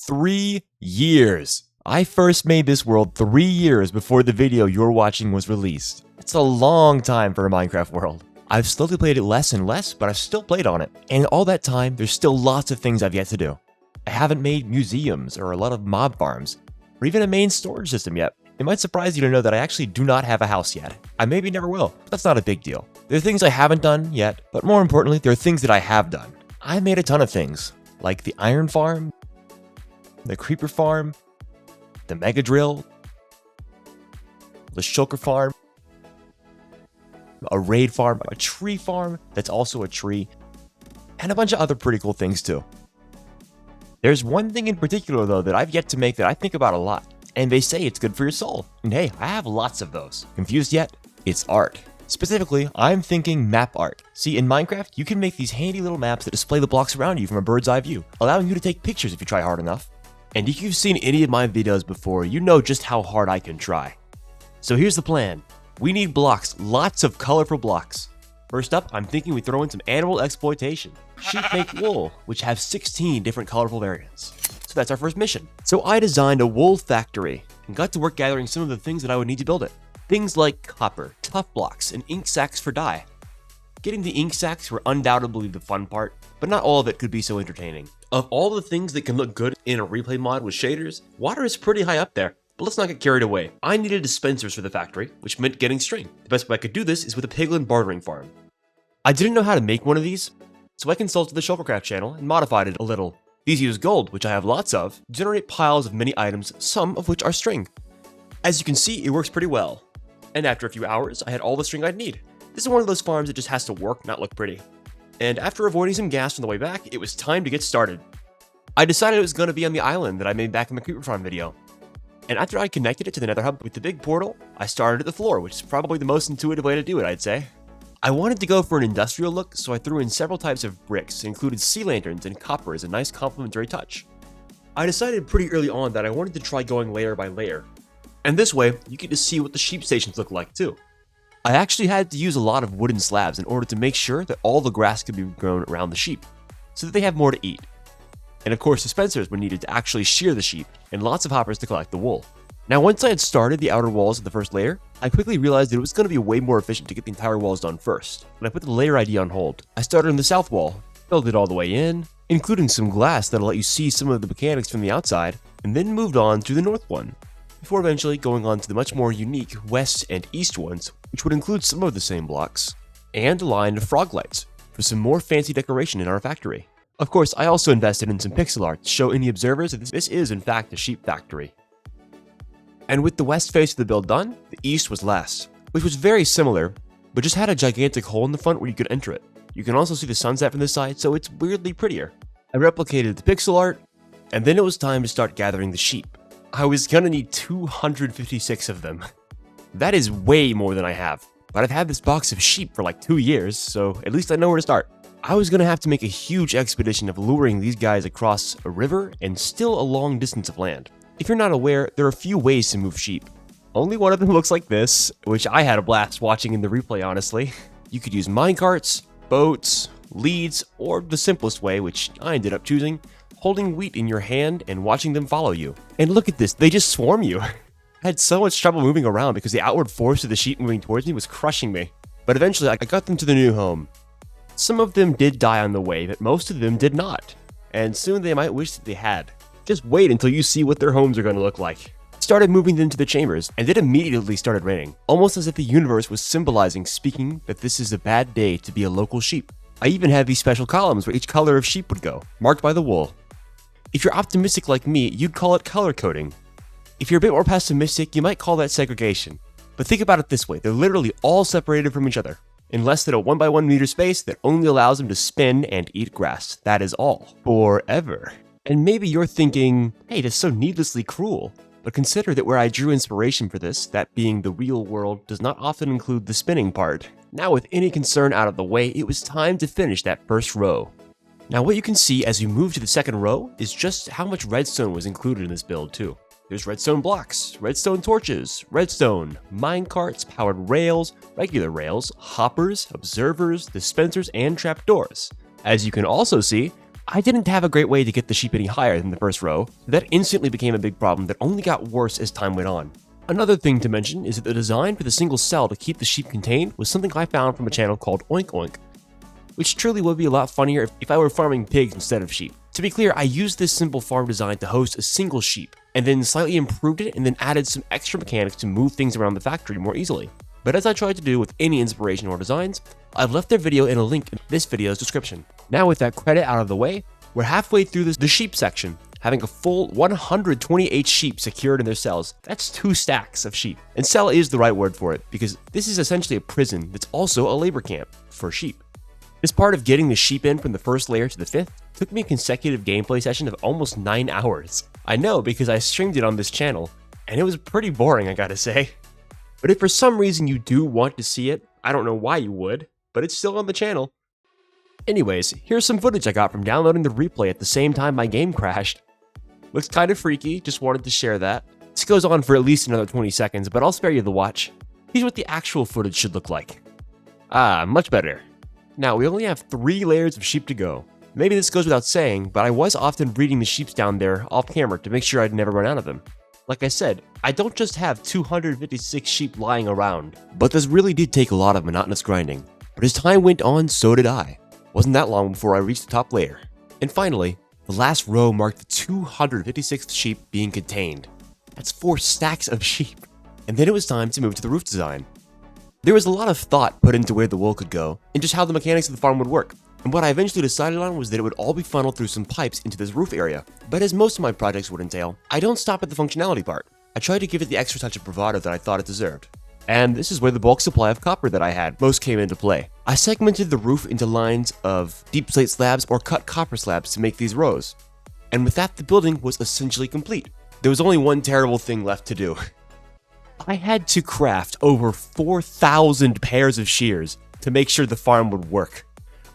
3 years. I first made this world 3 years before the video you're watching was released. It's a long time for a Minecraft world. I've slowly played it less and less, but I've still played on it. And in all that time, there's still lots of things I've yet to do. I haven't made museums or a lot of mob farms, or even a main storage system yet. It might surprise you to know that I actually do not have a house yet. I maybe never will, but that's not a big deal. There are things I haven't done yet, but more importantly, there are things that I have done. I made a ton of things, like the iron farm, the creeper farm, the mega drill, the shulker farm, a raid farm, a tree farm that's also a tree, and a bunch of other pretty cool things too. There's one thing in particular though that I've yet to make that I think about a lot, and they say it's good for your soul. And hey, I have lots of those. Confused yet? It's art. Specifically, I'm thinking map art. See, in Minecraft, you can make these handy little maps that display the blocks around you from a bird's eye view, allowing you to take pictures if you try hard enough. And if you've seen any of my videos before, you know just how hard I can try. So here's the plan. We need blocks, lots of colorful blocks. First up, I'm thinking we throw in some animal exploitation. Sheep make wool, which have 16 different colorful variants. So that's our first mission. So I designed a wool factory and got to work gathering some of the things that I would need to build it. Things like copper, tough blocks, and ink sacs for dye. Getting the ink sacs were undoubtedly the fun part, but not all of it could be so entertaining. Of all the things that can look good in a replay mod with shaders, water is pretty high up there. But let's not get carried away. I needed dispensers for the factory, which meant getting string. The best way I could do this is with a piglin bartering farm. I didn't know how to make one of these, so I consulted the Shovelcraft channel and modified it a little. These use gold, which I have lots of, to generate piles of many items, some of which are string. As you can see, it works pretty well. And after a few hours, I had all the string I'd need. This is one of those farms that just has to work, not look pretty. And after avoiding some gas on the way back, it was time to get started. I decided it was going to be on the island that I made back in the creeper farm video. And after I connected it to the nether hub with the big portal, I started at the floor, which is probably the most intuitive way to do it, I'd say. I wanted to go for an industrial look, so I threw in several types of bricks, included sea lanterns and copper as a nice complementary touch. I decided pretty early on that I wanted to try going layer by layer. And this way, you get to see what the sheep stations look like too. I actually had to use a lot of wooden slabs in order to make sure that all the grass could be grown around the sheep, so that they have more to eat. And of course, dispensers were needed to actually shear the sheep, and lots of hoppers to collect the wool. Now, once I had started the outer walls of the first layer, I quickly realized that it was going to be way more efficient to get the entire walls done first, and I put the layer idea on hold. I started on the south wall, filled it all the way in, including some glass that'll let you see some of the mechanics from the outside, and then moved on to the north one, before eventually going on to the much more unique west and east ones, which would include some of the same blocks, and a line of frog lights for some more fancy decoration in our factory. Of course, I also invested in some pixel art to show any observers that this is in fact a sheep factory. And with the west face of the build done, the east was last, which was very similar, but just had a gigantic hole in the front where you could enter it. You can also see the sunset from this side, so it's weirdly prettier. I replicated the pixel art, and then it was time to start gathering the sheep. I was gonna need 256 of them. That is way more than I have, but I've had this box of sheep for like 2 years, so at least I know where to start. I was gonna have to make a huge expedition of luring these guys across a river and still a long distance of land. If you're not aware, there are a few ways to move sheep. Only one of them looks like this, which I had a blast watching in the replay, honestly. You could use minecarts, boats, leads, or the simplest way, which I ended up choosing, holding wheat in your hand and watching them follow you. And look at this, they just swarm you. I had so much trouble moving around because the outward force of the sheep moving towards me was crushing me. But eventually I got them to the new home. Some of them did die on the way, but most of them did not. And soon they might wish that they had. Just wait until you see what their homes are going to look like. Started moving them to the chambers, and it immediately started raining, almost as if the universe was symbolizing speaking that this is a bad day to be a local sheep. I even had these special columns where each color of sheep would go, marked by the wool. If you're optimistic like me, you'd call it color coding. If you're a bit more pessimistic, you might call that segregation. But think about it this way, they're literally all separated from each other, in less than a 1x1 meter space that only allows them to spin and eat grass. That is all. Forever. And maybe you're thinking, hey, that's so needlessly cruel. But consider that where I drew inspiration for this, that being the real world, does not often include the spinning part. Now with any concern out of the way, it was time to finish that first row. Now what you can see as you move to the second row is just how much redstone was included in this build too. There's redstone blocks, redstone torches, redstone, minecarts, powered rails, regular rails, hoppers, observers, dispensers, and trapdoors. As you can also see, I didn't have a great way to get the sheep any higher than the first row, so that instantly became a big problem that only got worse as time went on. Another thing to mention is that the design for the single cell to keep the sheep contained was something I found from a channel called Oink Oink, which truly would be a lot funnier if I were farming pigs instead of sheep. To be clear, I used this simple farm design to host a single sheep, and then slightly improved it and then added some extra mechanics to move things around the factory more easily. But as I tried to do with any inspiration or designs, I've left their video in a link in this video's description. Now with that credit out of the way, we're halfway through the sheep section, having a full 128 sheep secured in their cells. That's 2 stacks of sheep. And cell is the right word for it, because this is essentially a prison that's also a labor camp for sheep. This part of getting the sheep in from the first layer to the 5th took me a consecutive gameplay session of almost 9 hours. I know because I streamed it on this channel, and it was pretty boring, I gotta say. But if for some reason you do want to see it, I don't know why you would, but it's still on the channel. Anyways, here's some footage I got from downloading the replay at the same time my game crashed. Looks kind of freaky, just wanted to share that. This goes on for at least another 20 seconds, but I'll spare you the watch. Here's what the actual footage should look like. Ah, much better. Now, we only have 3 layers of sheep to go. Maybe this goes without saying, but I was often breeding the sheep down there off camera to make sure I'd never run out of them. Like I said, I don't just have 256 sheep lying around, but this really did take a lot of monotonous grinding. But as time went on, so did I. Wasn't that long before I reached the top layer. And finally, the last row marked the 256th sheep being contained. That's 4 stacks of sheep. And then it was time to move to the roof design. There was a lot of thought put into where the wool could go, and just how the mechanics of the farm would work. And what I eventually decided on was that it would all be funneled through some pipes into this roof area. But as most of my projects would entail, I don't stop at the functionality part. I try to give it the extra touch of bravado that I thought it deserved. And this is where the bulk supply of copper that I had most came into play. I segmented the roof into lines of deep slate slabs or cut copper slabs to make these rows. And with that, the building was essentially complete. There was only one terrible thing left to do. I had to craft over 4,000 pairs of shears to make sure the farm would work.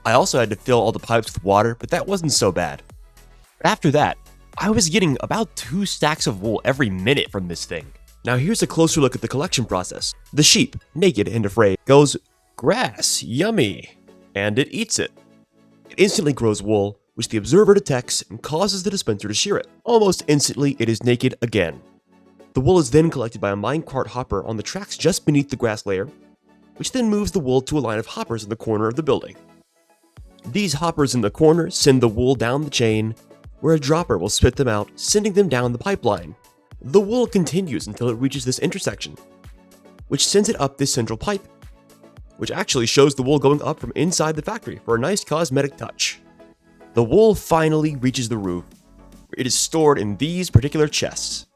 I also had to fill all the pipes with water, but that wasn't so bad. But after that, I was getting about 2 stacks of wool every minute from this thing. Now here's a closer look at the collection process. The sheep, naked and afraid, goes, "Grass, yummy," and it eats it. It instantly grows wool, which the observer detects and causes the dispenser to shear it. Almost instantly, it is naked again. The wool is then collected by a minecart hopper on the tracks just beneath the grass layer, which then moves the wool to a line of hoppers in the corner of the building. These hoppers in the corner send the wool down the chain, where a dropper will spit them out, sending them down the pipeline. The wool continues until it reaches this intersection, which sends it up this central pipe, which actually shows the wool going up from inside the factory for a nice cosmetic touch. The wool finally reaches the roof, where it is stored in these particular chests.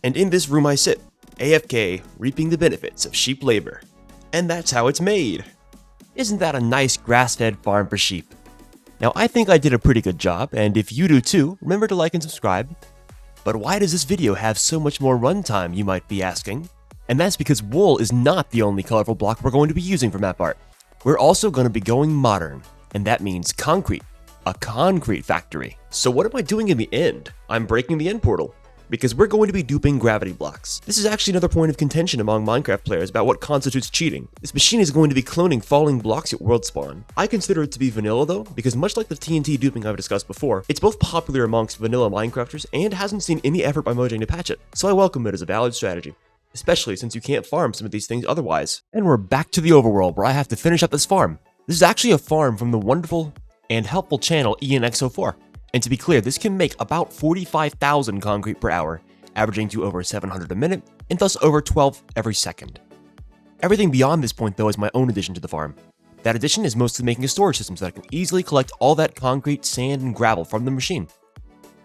And in this room I sit, AFK, reaping the benefits of sheep labor. And that's how it's made. Isn't that a nice grass-fed farm for sheep? Now I think I did a pretty good job, and if you do too, remember to like and subscribe. But why does this video have so much more runtime, you might be asking? And that's because wool is not the only colorful block we're going to be using for map art. We're also going to be going modern, and that means concrete. A concrete factory. So what am I doing in the end? I'm breaking the end portal, because we're going to be duping gravity blocks. This is actually another point of contention among Minecraft players about what constitutes cheating. This machine is going to be cloning falling blocks at world spawn. I consider it to be vanilla though, because much like the TNT duping I've discussed before, it's both popular amongst vanilla Minecrafters and hasn't seen any effort by Mojang to patch it, so I welcome it as a valid strategy. Especially since you can't farm some of these things otherwise. And we're back to the overworld where I have to finish up this farm. This is actually a farm from the wonderful and helpful channel ENX04. And to be clear, this can make about 45,000 concrete per hour, averaging to over 700 a minute, and thus over 12 every second. Everything beyond this point though is my own addition to the farm. That addition is mostly making a storage system so that I can easily collect all that concrete, sand, and gravel from the machine.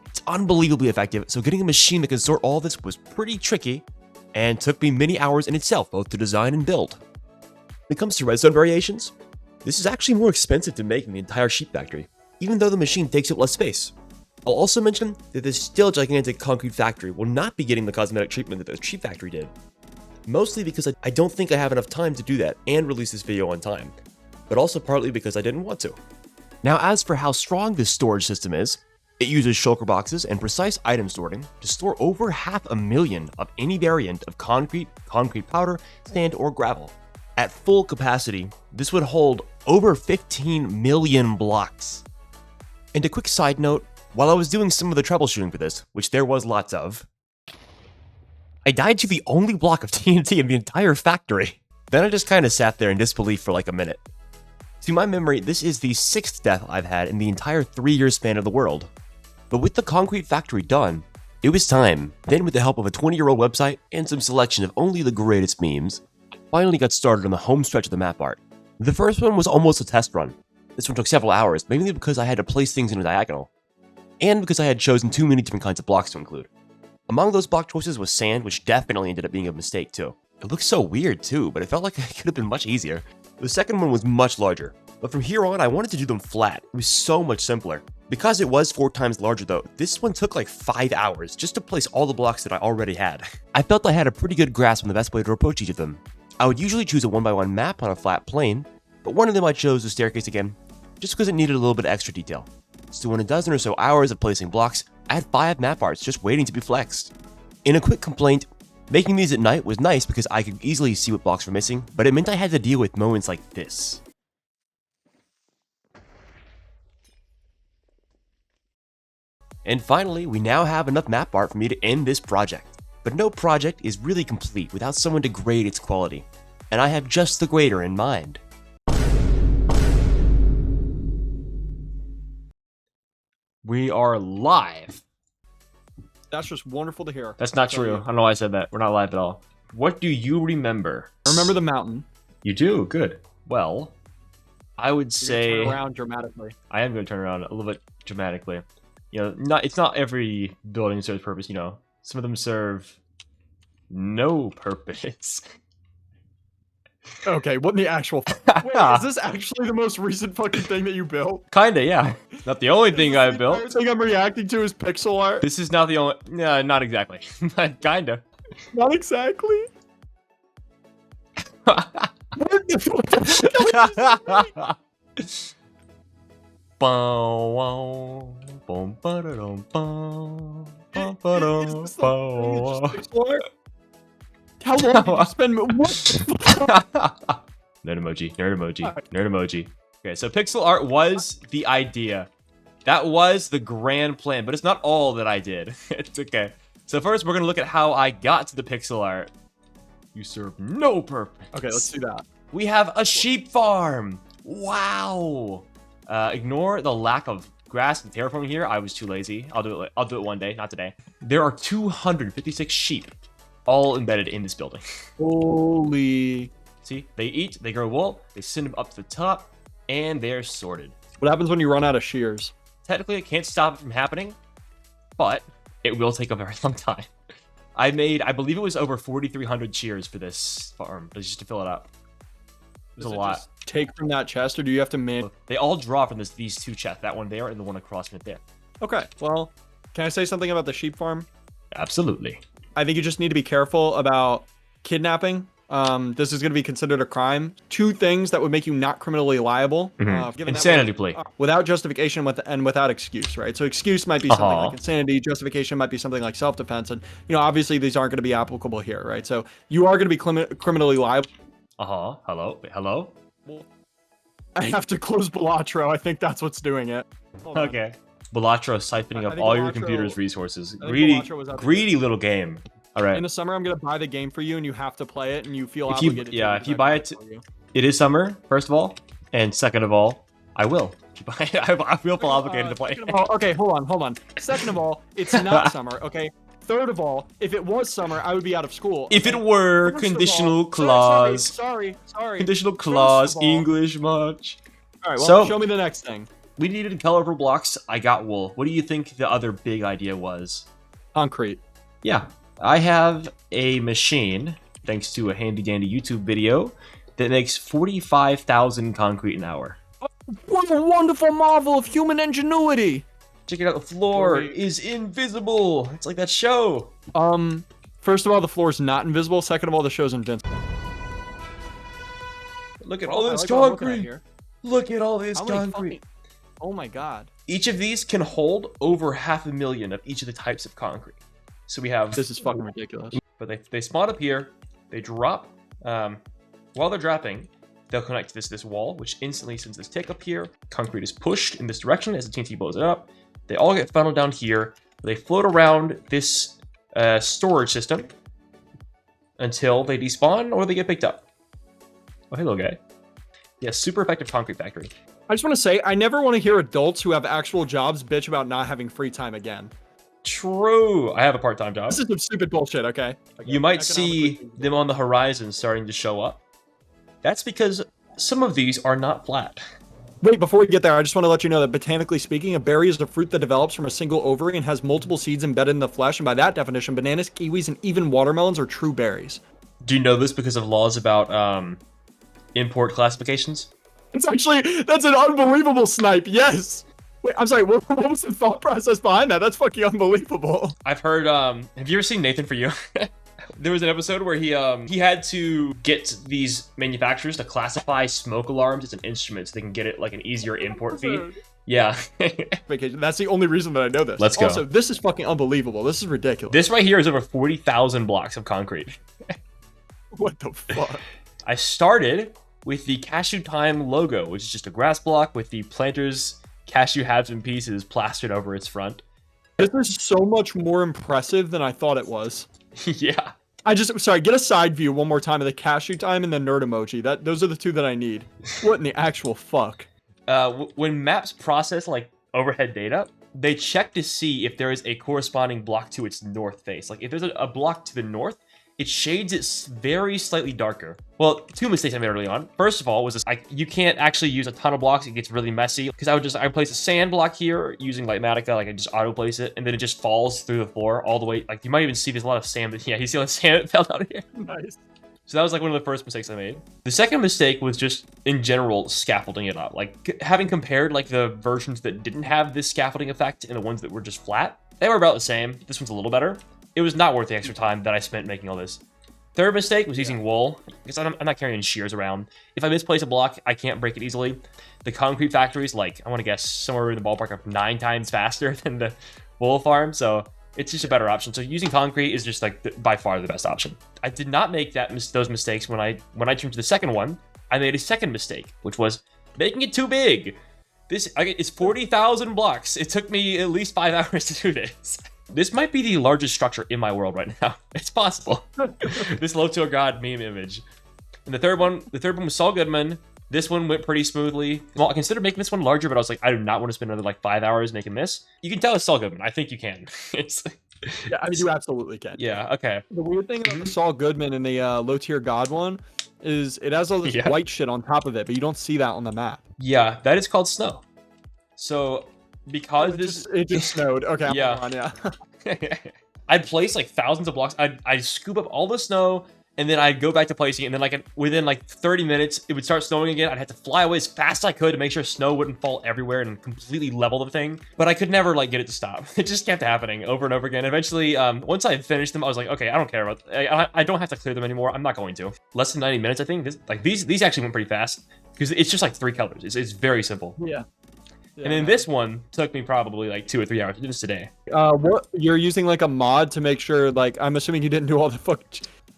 It's unbelievably effective, so getting a machine that can store all this was pretty tricky, and took me many hours in itself both to design and build. When it comes to redstone variations, this is actually more expensive to make than the entire sheep factory, even though the machine takes up less space. I'll also mention that this still gigantic concrete factory will not be getting the cosmetic treatment that the sheep factory did. Mostly because I don't think I have enough time to do that and release this video on time, but also partly because I didn't want to. Now as for how strong this storage system is, it uses shulker boxes and precise item sorting to store over 500,000 of any variant of concrete, concrete powder, sand, or gravel. At full capacity, this would hold over 15 million blocks. And a quick side note, while I was doing some of the troubleshooting for this, which there was lots of, I died to the only block of TNT in the entire factory. Then I just kind of sat there in disbelief for like a minute. To my memory, this is the 6th death I've had in the entire 3-year span of the world. But with the concrete factory done, it was time. Then with the help of a 20-year-old website and some selection of only the greatest memes, finally got started on the home stretch of the map art. The first one was almost a test run. This one took several hours, mainly because I had to place things in a diagonal, and because I had chosen too many different kinds of blocks to include. Among those block choices was sand, which definitely ended up being a mistake too. It looked so weird too, but it felt like it could have been much easier. The second one was much larger, but from here on I wanted to do them flat. It was so much simpler. Because it was 4 times larger though, this one took like 5 hours just to place all the blocks that I already had. I felt I had a pretty good grasp on the best way to approach each of them. I would usually choose a 1x1 map on a flat plane, but one of them I chose the staircase again, just because it needed a little bit of extra detail. So in a dozen or so hours of placing blocks, I had 5 map arts just waiting to be flexed. In a quick complaint, making these at night was nice because I could easily see what blocks were missing, but it meant I had to deal with moments like this. And finally, we now have enough map art for me to end this project. But no project is really complete without someone to grade its quality, and I have just the grader in mind. We are live. That's just wonderful to hear. That's not true. I don't know why I said that. We're not live at all. What do you remember? I remember the mountain. You do? Good. Well, I would say... Turn around dramatically. I am going to turn around a little bit dramatically. You know, it's not every building serves purpose, you know. Some of them serve no purpose. Okay, what in the actual... Wait, is this actually the most recent fucking thing that you built? Kinda, yeah. Not the only thing I've built. The thing I'm reacting to is pixel art. This is not the only... No, not exactly. Kinda. Not exactly. What the fuck? How long did you spend? What? Nerd emoji, nerd emoji, nerd emoji. Okay, so pixel art was the idea. That was the grand plan, but it's not all that I did. It's okay. So first, we're gonna look at how I got to the pixel art. You serve no purpose. Okay, let's do that. We have a sheep farm. Wow. Ignore the lack of grass and terraforming here. I was too lazy. I'll do it one day, not today. There are 256 sheep, all embedded in this building. Holy. See, they eat, they grow wool, they send them up to the top, and they're sorted. What happens when you run out of shears? Technically, it can't stop it from happening, but it will take a very long time. I believe it was over 4,300 shears for this farm, just to fill it up. It was a lot. Just take from that chest, or do you have to make? They all draw from these 2 chests, that one there and the one across from it there. Okay, well, can I say something about the sheep farm? Absolutely. I think you just need to be careful about kidnapping. This is going to be considered a crime. 2 things that would make you not criminally liable. Insanity plea. Without justification and without excuse, right? So excuse might be something like insanity. Justification might be something like self-defense. And, you know, obviously these aren't going to be applicable here, right? So you are going to be criminally liable. Hello? Wait, hello? I have to close Balatro. I think that's what's doing it. Okay. Balatro siphoning up all your computer's resources. Greedy little game. All right. In the summer, I'm going to buy the game for you, and you have to play it, and you feel obligated. Yeah, if you buy it, it is summer, first of all. And second of all, I will. I will feel obligated to play. Okay, hold on. Second of all, it's not summer, okay? Third of all, if it was summer, I would be out of school. Okay? If it were, conditional clause. Sorry. Conditional clause, English much. All right, well, show me the next thing. We needed colorful blocks. I got wool. What do you think the other big idea was? Concrete. Yeah. I have a machine, thanks to a handy-dandy YouTube video, that makes 45,000 concrete an hour. What a wonderful marvel of human ingenuity! Check it out, the floor is invisible. It's like that show. First of all, the floor is not invisible. Second of all, the show's invincible. Look at all this concrete. Look at all this concrete. Oh my god. Each of these can hold over 500,000 of each of the types of concrete. So we have... This is fucking ridiculous. But they spawn up here. They drop. While they're dropping, they'll connect to this wall, which instantly sends this tick up here. Concrete is pushed in this direction as the TNT blows it up. They all get funneled down here. They float around this storage system until they despawn or they get picked up. Oh, hello, guy. Yeah, super effective concrete factory. I just want to say, I never want to hear adults who have actual jobs bitch about not having free time again. True. I have a part-time job. This is some stupid bullshit, okay? You might see them on the horizon starting to show up. That's because some of these are not flat. Wait, before we get there, I just want to let you know that botanically speaking, a berry is a fruit that develops from a single ovary and has multiple seeds embedded in the flesh, and by that definition, bananas, kiwis, and even watermelons are true berries. Do you know this because of laws about import classifications? It's actually, that's an unbelievable snipe, yes! Wait, I'm sorry, what was the thought process behind that? That's fucking unbelievable. I've heard, have you ever seen Nathan For You? There was an episode where he had to get these manufacturers to classify smoke alarms as an instrument so they can get it like an easier import fee. Yeah. Vacation. That's the only reason that I know this. Let's go. Also, this is fucking unbelievable. This is ridiculous. This right here is over 40,000 blocks of concrete. What the fuck? I started with the Cashew Time logo, which is just a grass block with the planter's cashew halves and pieces plastered over its front. This is so much more impressive than I thought it was. Yeah. Sorry, get a side view one more time of the Cashew Time and the nerd emoji. Those are the two that I need. What in the actual fuck? When maps process like overhead data, they check to see if there is a corresponding block to its north face. Like if there's a block to the north, it shades it very slightly darker. Well, two mistakes I made early on. First of all was this, you can't actually use a ton of blocks. It gets really messy because I place a sand block here using Lightmatica, like I just auto place it, and then it just falls through the floor all the way. Like you might even see there's a lot of sand. Yeah, you see all the sand that fell down here. Nice. So that was like one of the first mistakes I made. The second mistake was just in general scaffolding it up. Like having compared like the versions that didn't have this scaffolding effect and the ones that were just flat, they were about the same. This one's a little better. It was not worth the extra time that I spent making all this. Third mistake was using wool, because I'm not carrying shears around. If I misplace a block, I can't break it easily. The concrete factory is like, I want to guess, somewhere in the ballpark of 9 times faster than the wool farm, so it's just a better option. So using concrete is just like by far the best option. I did not make those mistakes when I turned to the second one. I made a second mistake, which was making it too big. It's 40,000 blocks. It took me at least 5 hours to do this. This might be the largest structure in my world right now. It's possible. This Low Tier God meme image. And the third one was Saul Goodman. This one went pretty smoothly. Well, I considered making this one larger, but I was like, I do not want to spend another like 5 hours making this. You can tell it's Saul Goodman. I think you can. Yeah, I mean, you absolutely can. Yeah, okay. The weird thing about the Saul Goodman and the Low Tier God one is it has all this white shit on top of it, but you don't see that on the map. Yeah, that is called snow. So because it just snowed. Okay, yeah. On, yeah. I'd place like thousands of blocks. I'd scoop up all the snow, and then I'd go back to placing it. And then like within like 30 minutes, it would start snowing again. I'd have to fly away as fast as I could to make sure snow wouldn't fall everywhere and completely level the thing. But I could never like get it to stop. It just kept happening over and over again. Eventually, once I finished them, I was like, okay, I don't care about. I don't have to clear them anymore. I'm not going to. Less than 90 minutes, I think. These actually went pretty fast because it's just like 3 colors. It's very simple. Yeah. And then this one took me probably like 2 or 3 hours to do this today. What you're using like a mod to make sure, like, I'm assuming you didn't do all the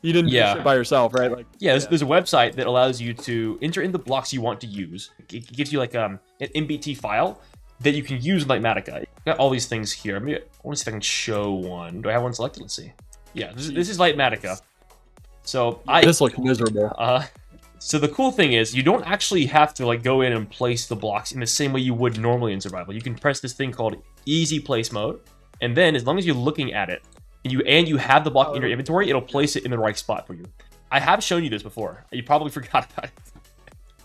you didn't do shit by yourself, right? Like, there's a website that allows you to enter in the blocks you want to use. It gives you like an MBT file that you can use in Lightmatica. Got all these things here. I want to see if I can show one. Do I have one selected? Let's see. Yeah, this is Lightmatica. So this looks miserable. So the cool thing is you don't actually have to like go in and place the blocks in the same way you would normally in survival. You can press this thing called easy place mode, and then as long as you're looking at it and you have the block in your inventory, it'll place it in the right spot for you. I have shown you this before. You probably forgot about it.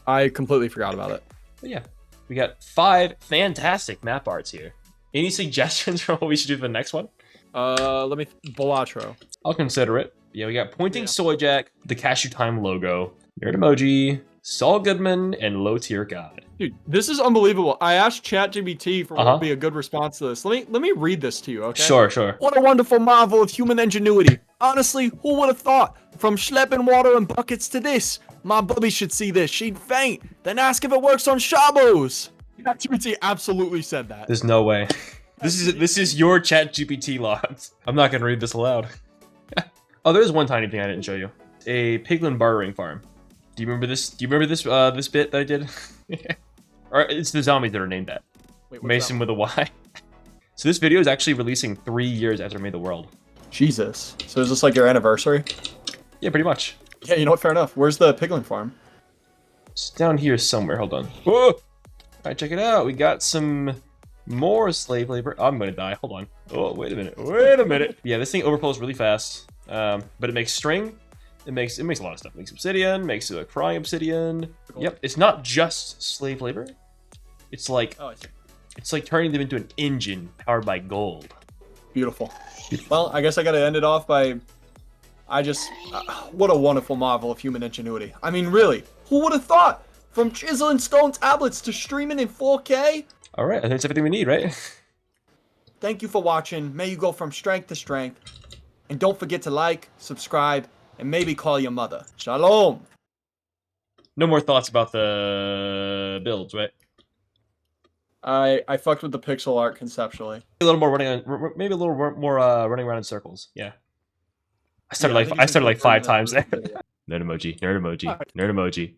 I completely forgot about it. But yeah, we got 5 fantastic map arts here. Any suggestions for what we should do for the next one? Let me Balatro. I'll consider it. Yeah, we got Pointing Soy Jack, the Cashew Time logo, Nerd Emoji, Saul Goodman, and Low Tier God. Dude, this is unbelievable. I asked ChatGPT for what would be a good response to this. Let me read this to you, okay? Sure. What a wonderful marvel of human ingenuity. Honestly, who would have thought? From schlepping water and buckets to this. My bubby should see this. She'd faint. Then ask if it works on Shabos. ChatGPT absolutely said that. There's no way. This is your ChatGPT logs. I'm not gonna read this aloud. Oh, there's one tiny thing I didn't show you. A piglin bartering farm. Do you remember this? Do you remember this this bit that I did? Or it's the zombies that are named that. Wait, what's Mason with a Y. So this video is actually releasing 3 years after I made the world. Jesus. So is this like your anniversary? Yeah, pretty much. Yeah, you know what? Fair enough. Where's the pickling farm? It's down here somewhere. Hold on. Whoa! Alright, check it out. We got some more slave labor. I'm gonna die. Hold on. Oh, wait a minute. Wait a minute. Yeah, this thing overflows really fast. But it makes string. It makes a lot of stuff. It makes obsidian. Makes crying obsidian. Yep. It's not just slave labor. It's like Oh, I see. it's like turning them into an engine powered by gold. Beautiful. Well, I guess I gotta end it off by... what a wonderful marvel of human ingenuity. I mean, really, who would have thought? From chiseling stone tablets to streaming in 4K? All right, I think that's everything we need, right? Thank you for watching. May you go from strength to strength. And don't forget to like, subscribe, and maybe call your mother. Shalom! No more thoughts about the builds, right? I fucked with the pixel art conceptually. A little more running on, maybe a little more running around in circles. Yeah. I started Yeah, I think I you started should like do 5 that times. for the video. Nerd emoji, nerd emoji, nerd emoji.